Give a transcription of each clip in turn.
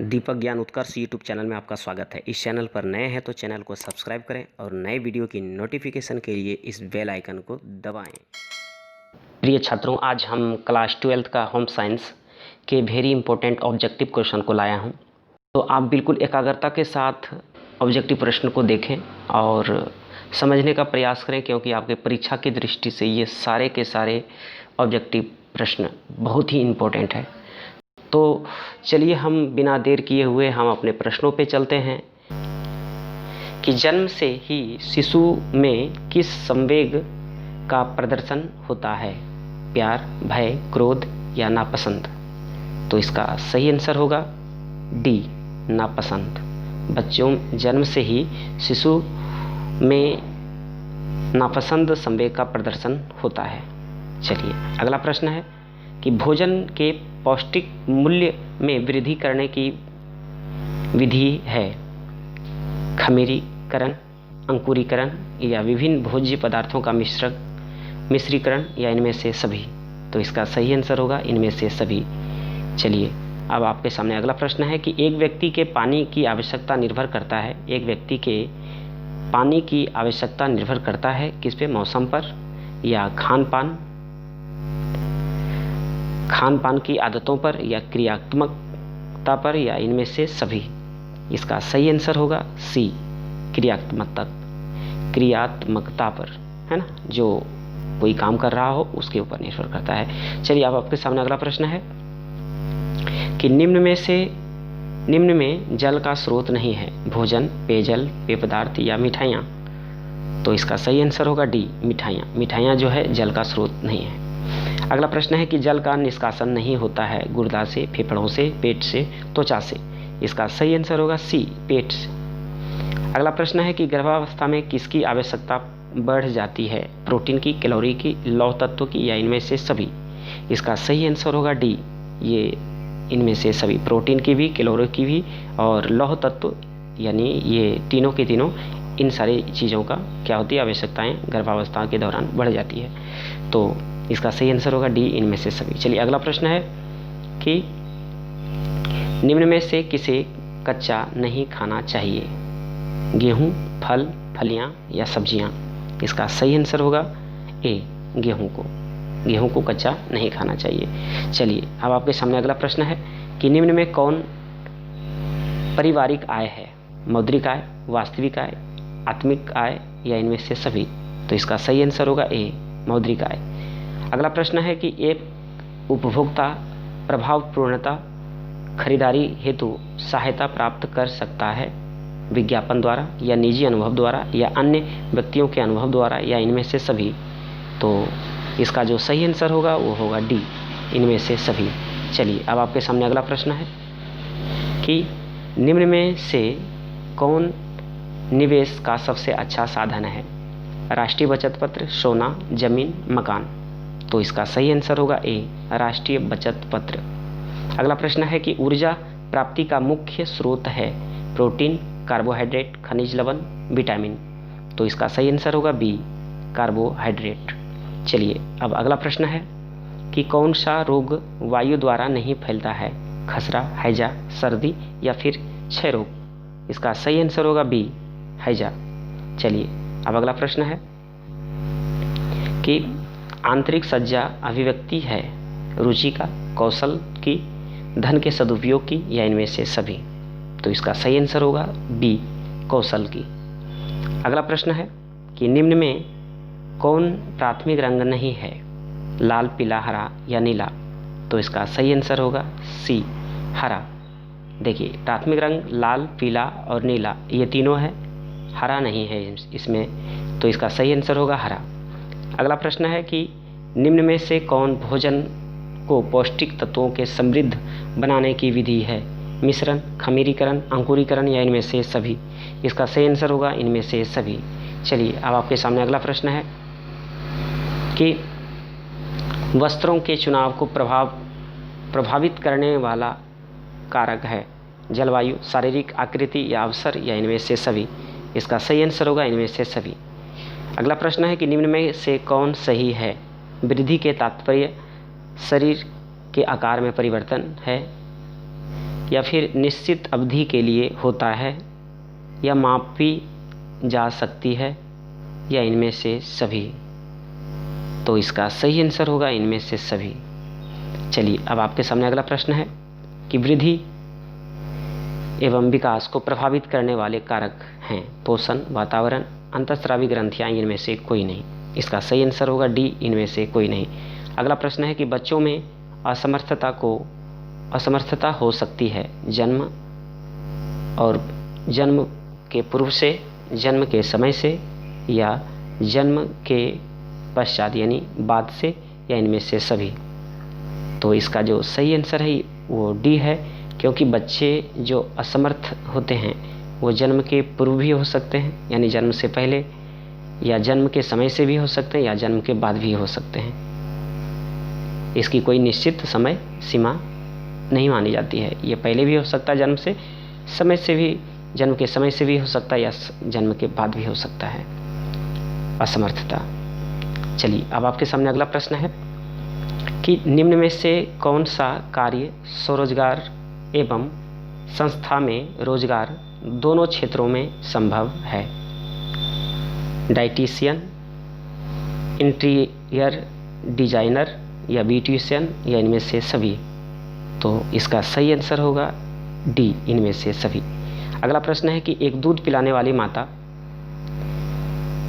दीपक ज्ञान उत्कर्ष YouTube channel में आपका स्वागत है। इस चैनल पर नए हैं तो चैनल को सब्सक्राइब करें और नए वीडियो की नोटिफिकेशन के लिए इस बेल आइकन को दबाएं। प्रिय छात्रों, आज हम क्लास 12 का होम साइंस के वेरी इंपॉर्टेंट ऑब्जेक्टिव क्वेश्चन को लाया हूं। तो आप बिल्कुल एकाग्रता के साथ ऑब्जेक्टिव प्रश्न को देखें और समझने का प्रयास करें, क्योंकि आपके परीक्षा की दृष्टि से ये सारे के सारे ऑब्जेक्टिव प्रश्न बहुत ही इम्पोर्टेंट है। तो चलिए हम बिना देर किए हुए हम अपने प्रश्नों पे चलते हैं कि जन्म से ही शिशु में किस संवेग का प्रदर्शन होता है? प्यार, भय, क्रोध या नापसंद? तो इसका सही आंसर होगा डी, नापसंद। बच्चों जन्म से ही शिशु में नापसंद संवेग का प्रदर्शन होता है। चलिए अगला प्रश्न है कि भोजन के पौष्टिक मूल्य में वृद्धि करने की विधि है खमीरीकरण, अंकुरीकरण या विभिन्न भोज्य पदार्थों का मिश्रीकरण या इनमें से सभी? तो इसका सही आंसर होगा इनमें से सभी। चलिए अब आपके सामने अगला प्रश्न है कि एक व्यक्ति के पानी की आवश्यकता निर्भर करता है किस पे? मौसम पर या खान पान की आदतों पर या क्रियात्मकता पर या इनमें से सभी? इसका सही आंसर होगा सी, क्रियात्मकता पर, है ना। जो कोई काम कर रहा हो उसके ऊपर निर्भर करता है। चलिए अब आपके सामने अगला प्रश्न है कि निम्न में जल का स्रोत नहीं है: भोजन, पेयजल, पेय पदार्थ या मिठाइयाँ? तो इसका सही आंसर होगा डी, मिठाइयाँ जो है जल का स्रोत नहीं है। अगला प्रश्न है कि जल का निष्कासन नहीं होता है गुर्दा से, फेफड़ों से, पेट से, त्वचा से? इसका सही आंसर होगा सी, पेट से। अगला प्रश्न है कि गर्भावस्था में किसकी आवश्यकता बढ़ जाती है? प्रोटीन की, कैलोरी की, लौह तत्व की या इनमें से सभी? इसका सही आंसर होगा डी, ये इनमें से सभी, प्रोटीन की भी, कैलोरी की भी और लौह तत्व, यानी ये तीनों के तीनों, इन सारी चीज़ों का क्या होती है? आवश्यकताएं गर्भावस्था के दौरान बढ़ जाती है। तो इसका सही आंसर होगा डी, इनमें से सभी। चलिए अगला प्रश्न है कि निम्न में से किसे कच्चा नहीं खाना चाहिए? गेहूं, फल, फलियां या सब्जियां? इसका सही आंसर होगा ए, गेहूं को कच्चा नहीं खाना चाहिए। चलिए अब आपके सामने अगला प्रश्न है कि निम्न में कौन पारिवारिक आय है? मौद्रिक आय, वास्तविक आय, आत्मिक आय या इनमें से सभी? तो इसका सही आंसर होगा ए, मौद्रिक आय। अगला प्रश्न है कि एक उपभोक्ता प्रभावपूर्णता खरीदारी हेतु सहायता प्राप्त कर सकता है विज्ञापन द्वारा या निजी अनुभव द्वारा या अन्य व्यक्तियों के अनुभव द्वारा या इनमें से सभी? तो इसका जो सही आंसर होगा वो होगा डी, इनमें से सभी। चलिए अब आपके सामने अगला प्रश्न है कि निम्न में से कौन निवेश का सबसे अच्छा साधन है? राष्ट्रीय बचत पत्र, सोना, जमीन, मकान? तो इसका सही आंसर होगा ए, राष्ट्रीय बचत पत्र। अगला प्रश्न है कि ऊर्जा प्राप्ति का मुख्य स्रोत है प्रोटीन, कार्बोहाइड्रेट, खनिज लवण, विटामिन? तो इसका सही आंसर होगा बी, कार्बोहाइड्रेट। चलिए अब अगला प्रश्न है कि कौन सा रोग वायु द्वारा नहीं फैलता है? खसरा, हैजा, सर्दी या फिर क्षय रोग? इसका सही आंसर होगा बी, हैजा। चलिए अब अगला प्रश्न है कि आंतरिक सज्जा अभिव्यक्ति है रुचि का, कौशल की, धन के सदुपयोग की या इनमें से सभी? तो इसका सही आंसर होगा बी, कौशल की। अगला प्रश्न है कि निम्न में कौन प्राथमिक रंग नहीं है? लाल, पीला, हरा या नीला? तो इसका सही आंसर होगा सी, हरा। देखिए प्राथमिक रंग लाल, पीला और नीला ये तीनों है, हरा नहीं है इसमें, तो इसका सही आंसर होगा हरा। अगला प्रश्न है कि निम्न में से कौन भोजन को पौष्टिक तत्वों के समृद्ध बनाने की विधि है? मिश्रण, खमीरीकरण, अंकुरीकरण या इनमें से सभी? इसका सही आंसर होगा इनमें से सभी। चलिए अब आपके सामने अगला प्रश्न है कि वस्त्रों के चुनाव को प्रभावित करने वाला कारक है जलवायु, शारीरिक आकृति या अवसर या इनमें से सभी? इसका सही आंसर होगा इनमें से सभी। अगला प्रश्न है कि निम्न में से कौन सही है? वृद्धि के तात्पर्य शरीर के आकार में परिवर्तन है या फिर निश्चित अवधि के लिए होता है, या मापी जा सकती है, या इनमें से सभी। तो इसका सही आंसर होगा इनमें से सभी। चलिए अब आपके सामने अगला प्रश्न है कि वृद्धि एवं विकास को प्रभावित करने वाले कारक हैं पोषण, वातावरण, अंतःस्रावी ग्रंथियां, इनमें से कोई नहीं। इसका सही आंसर होगा डी, इनमें से कोई नहीं। अगला प्रश्न है कि बच्चों में असमर्थता हो सकती है जन्म और जन्म के पूर्व से, जन्म के समय से, या जन्म के पश्चात यानी बाद से, या इनमें से सभी। तो इसका जो सही आंसर है वो डी है, क्योंकि बच्चे जो असमर्थ होते हैं वो जन्म के पूर्व भी हो सकते हैं यानी जन्म से पहले, या जन्म के समय से भी हो सकते हैं, या जन्म के बाद भी हो सकते हैं। इसकी कोई निश्चित समय सीमा नहीं मानी जाती है। ये पहले भी हो सकता है जन्म से, समय से भी, जन्म के समय से भी हो सकता है, या जन्म के बाद भी हो सकता है असमर्थता। चलिए अब आपके सामने अगला प्रश्न है कि निम्न में से कौन सा कार्य स्वरोजगार एवं संस्था में रोजगार दोनों क्षेत्रों में संभव है? डाइटिशियन, इंटीरियर डिजाइनर, या ब्यूटिशियन, या इनमें से सभी। तो इसका सही आंसर होगा डी, इनमें से सभी। अगला प्रश्न है कि एक दूध पिलाने वाली माता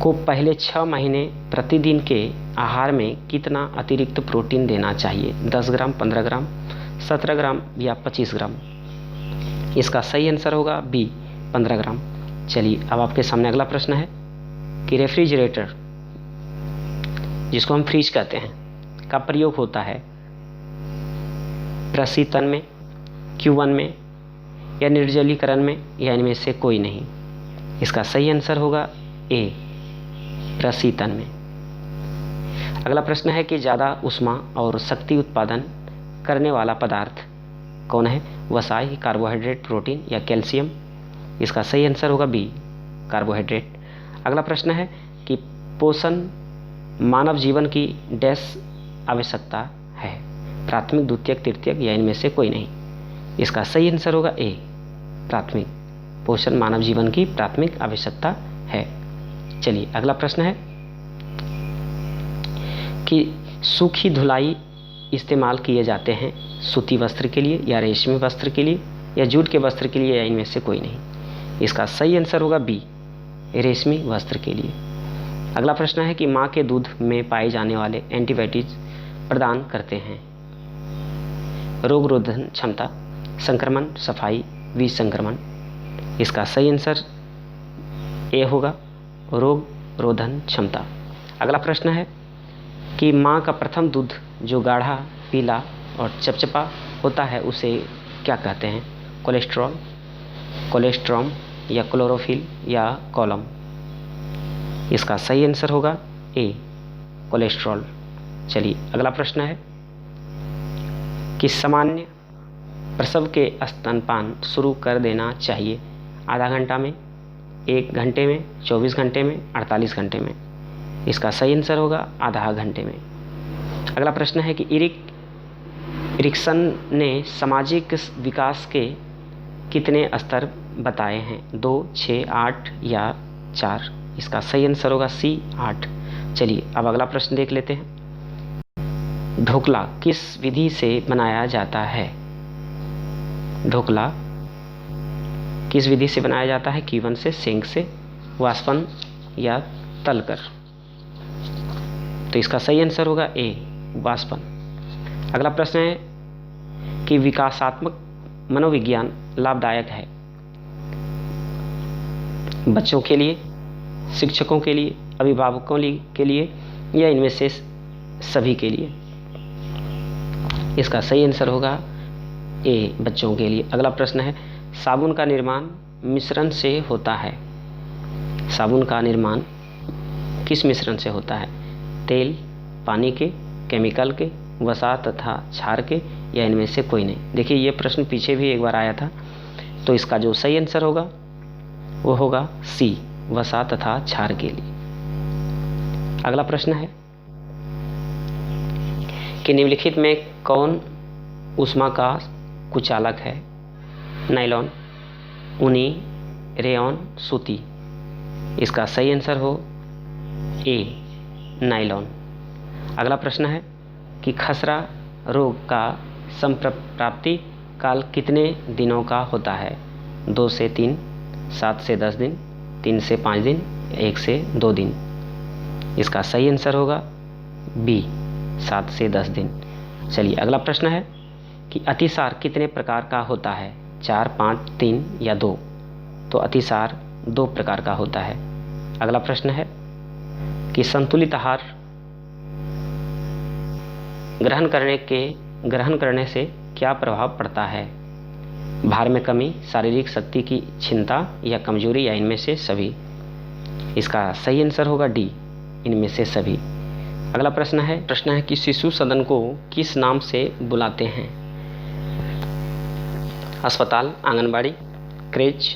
को पहले 6 महीने प्रतिदिन के आहार में कितना अतिरिक्त प्रोटीन देना चाहिए? 10 ग्राम, 15 ग्राम, 17 ग्राम, या 25 ग्राम। इसका सही आंसर होगा बी, 15 ग्राम। चलिए अब आपके सामने अगला प्रश्न है कि रेफ्रिजरेटर, जिसको हम फ्रीज कहते हैं, का प्रयोग होता है प्रशीतन में, Q1 में, या निर्जलीकरण में, या इनमें से कोई नहीं। इसका सही आंसर होगा ए, प्रशीतन में। अगला प्रश्न है कि ज़्यादा ऊष्मा और शक्ति उत्पादन करने वाला पदार्थ कौन है? वसा, कार्बोहाइड्रेट, प्रोटीन, या कैल्शियम। इसका सही आंसर होगा बी, कार्बोहाइड्रेट। अगला प्रश्न है कि पोषण मानव जीवन की डैश आवश्यकता है? प्राथमिक, द्वितीयक, तृतीयक, या इनमें से कोई नहीं। इसका सही आंसर होगा ए, प्राथमिक। पोषण मानव जीवन की प्राथमिक आवश्यकता है। चलिए अगला प्रश्न है कि सूखी धुलाई इस्तेमाल किए जाते हैं सूती वस्त्र के लिए, या रेशमी वस्त्र के लिए, या जूट के वस्त्र के लिए, या इनमें से कोई नहीं। इसका सही आंसर होगा बी, रेशमी वस्त्र के लिए। अगला प्रश्न है कि माँ के दूध में पाए जाने वाले एंटीबायोटिक्स प्रदान करते हैं रोग रोधन क्षमता, संक्रमण, सफाई, विसंक्रमण। इसका सही आंसर ए होगा, रोग रोधन क्षमता। अगला प्रश्न है कि माँ का प्रथम दूध जो गाढ़ा, पीला और चपचपा होता है उसे क्या कहते हैं? कोलेस्ट्रॉल, कोलेस्ट्रॉम, या क्लोरोफिल, या कॉलम। इसका सही आंसर होगा ए, कोलेस्ट्रॉल। चलिए अगला प्रश्न है कि सामान्य प्रसव के स्तनपान शुरू कर देना चाहिए आधा घंटा में, 1 घंटे में, 24 घंटे में, 48 घंटे में। इसका सही आंसर होगा आधा घंटे में। अगला प्रश्न है कि एरिक्सन ने सामाजिक विकास के कितने स्तर बताए हैं? 2, 6, 8, या 4। इसका सही आंसर होगा सी, 8। चलिए अब अगला प्रश्न देख लेते हैं। ढोकला किस विधि से बनाया जाता है? ढोकला किस विधि से बनाया जाता है? कीवन से, सेंक से, वाष्पन, या तलकर। तो इसका सही आंसर होगा ए, वाष्पन। अगला प्रश्न है कि विकासात्मक मनोविज्ञान लाभदायक है बच्चों के लिए, शिक्षकों के लिए, अभिभावकों के लिए, या इनमें से सभी के लिए? इसका सही आंसर होगा ए, बच्चों के लिए। अगला प्रश्न है साबुन का निर्माण मिश्रण से होता है। साबुन का निर्माण किस मिश्रण से होता है? तेल, पानी के, केमिकल के, वसा तथा क्षार के, या इनमें से कोई नहीं। देखिए ये प्रश्न पीछे भी एक बार आया था, तो इसका जो सही आंसर होगा वो होगा सी, वसा तथा क्षार के लिए। अगला प्रश्न है कि निम्नलिखित में कौन ऊष्मा का कुचालक है? नायलॉन, ऊनी, रेयॉन, सूती। इसका सही आंसर हो ए, नायलॉन। अगला प्रश्न है कि खसरा रोग का संप्राप्ति काल कितने दिनों का होता है? 2 से 3, 7 से 10 दिन, 3 से 5 दिन, 1 से 2 दिन। इसका सही आंसर होगा बी, 7 से 10 दिन। चलिए अगला प्रश्न है कि अतिसार कितने प्रकार का होता है? 4, 5, 3 या 2? तो अतिसार 2 प्रकार का होता है। अगला प्रश्न है कि संतुलित आहार ग्रहण करने से क्या प्रभाव पड़ता है? भार में कमी, शारीरिक शक्ति की क्षीणता या कमजोरी या इनमें से सभी? इसका सही आंसर होगा डी, इनमें से सभी। अगला प्रश्न है कि शिशु सदन को किस नाम से बुलाते हैं? अस्पताल, आंगनबाड़ी, क्रेच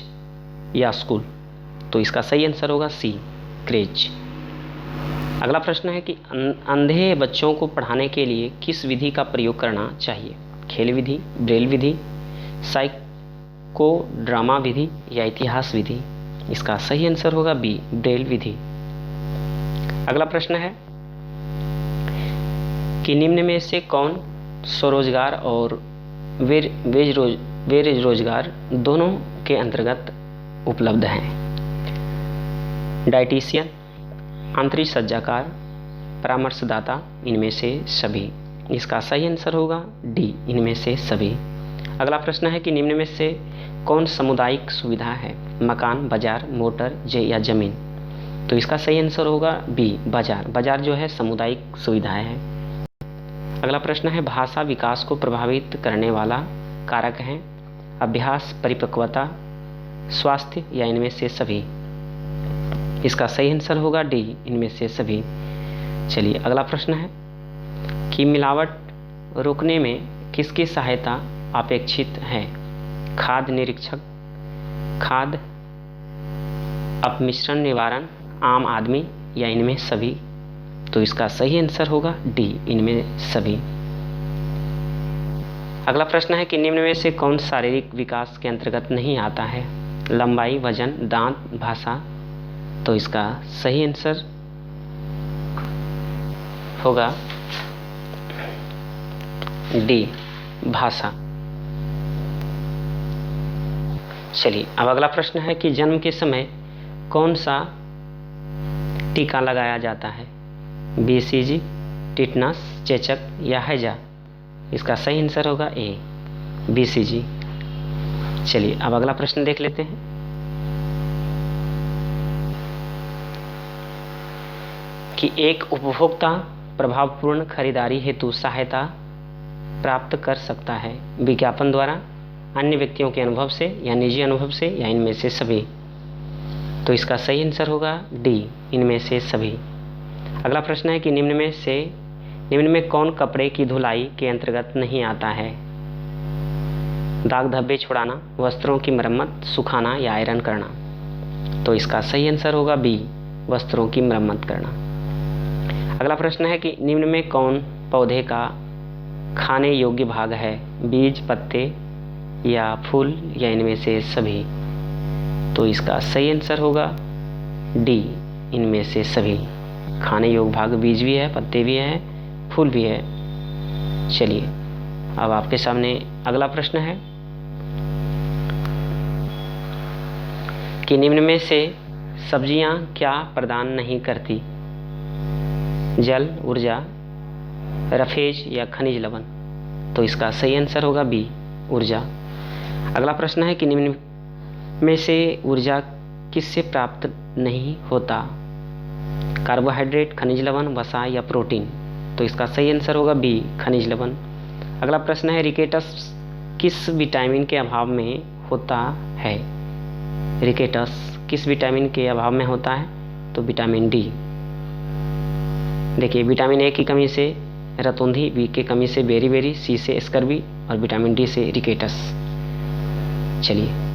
या स्कूल? तो इसका सही आंसर होगा सी, क्रेच। अगला प्रश्न है कि अंधे बच्चों को पढ़ाने के लिए किस विधि का प्रयोग करना चाहिए? खेल विधि, ब्रेल विधि, साइकोड्रामा विधि या इतिहास विधि? इसका सही आंसर होगा बी, ब्रेल विधि। अगला प्रश्न है कि निम्न में से कौन स्वरोजगार और बेरोजगार रोजगार दोनों के अंतर्गत उपलब्ध हैं? डाइटिशियन, आंतरिक सज्जाकार, परामर्शदाता, इनमें से सभी? इसका सही आंसर होगा डी, इनमें से सभी। अगला प्रश्न है कि निम्न में से कौन सामुदायिक सुविधा है? मकान, बाजार, मोटर या जमीन? तो इसका सही आंसर होगा बी, बाजार। बाजार जो है सामुदायिक सुविधाएं है। अगला प्रश्न है भाषा विकास को प्रभावित करने वाला कारक है? अभ्यास, परिपक्वता, स्वास्थ्य या इनमें से सभी? इसका सही आंसर होगा डी, इनमें से सभी। चलिए अगला प्रश्न है कि मिलावट रोकने में किसकी सहायता अपेक्षित है? खाद्य निरीक्षक, खाद्य अपमिश्रण निवारण, आम आदमी या इनमें सभी? तो इसका सही आंसर होगा डी, इनमें सभी। अगला प्रश्न है कि निम्न में से कौन शारीरिक विकास के अंतर्गत नहीं आता है? लंबाई, वजन, दांत, भाषा? तो इसका सही आंसर होगा डी, भाषा। चलिए अब अगला प्रश्न है कि जन्म के समय कौन सा टीका लगाया जाता है? बीसीजी, टिटनस, चेचक या हैजा? इसका सही आंसर होगा ए, बीसीजी। चलिए अब अगला प्रश्न देख लेते हैं कि एक उपभोक्ता प्रभावपूर्ण खरीदारी हेतु सहायता प्राप्त कर सकता है विज्ञापन द्वारा, अन्य व्यक्तियों के अनुभव से या निजी अनुभव से या इनमें से सभी? तो इसका सही आंसर होगा डी, इनमें से सभी। अगला प्रश्न है कि निम्न में कौन कपड़े की धुलाई के अंतर्गत नहीं आता है? दाग धब्बे छुड़ाना, वस्त्रों की मरम्मत, सुखाना या आयरन करना? तो इसका सही आंसर होगा बी, वस्त्रों की मरम्मत करना। अगला प्रश्न है कि निम्न में कौन पौधे का खाने योग्य भाग है? बीज, पत्ते या फूल या इनमें से सभी? तो इसका सही आंसर होगा डी, इनमें से सभी। खाने योग्य भाग बीज भी है, पत्ते भी है, फूल भी है। चलिए अब आपके सामने अगला प्रश्न है कि निम्न में से सब्जियां क्या प्रदान नहीं करती? जल, ऊर्जा, रफेज या खनिज लवण? तो इसका सही आंसर होगा बी, ऊर्जा। अगला प्रश्न है कि निम्न में से ऊर्जा किससे प्राप्त नहीं होता? कार्बोहाइड्रेट, खनिज लवण, वसा या प्रोटीन? तो इसका सही आंसर होगा बी, खनिज लवण। अगला प्रश्न है रिकेटस किस विटामिन के अभाव में होता है? रिकेटस किस विटामिन के अभाव में होता है? तो विटामिन डी। देखिए विटामिन ए की कमी से रतौंधी, बी की कमी से बेरी बेरी, सी से स्कर्वी और विटामिन डी से रिकेटस। चलिए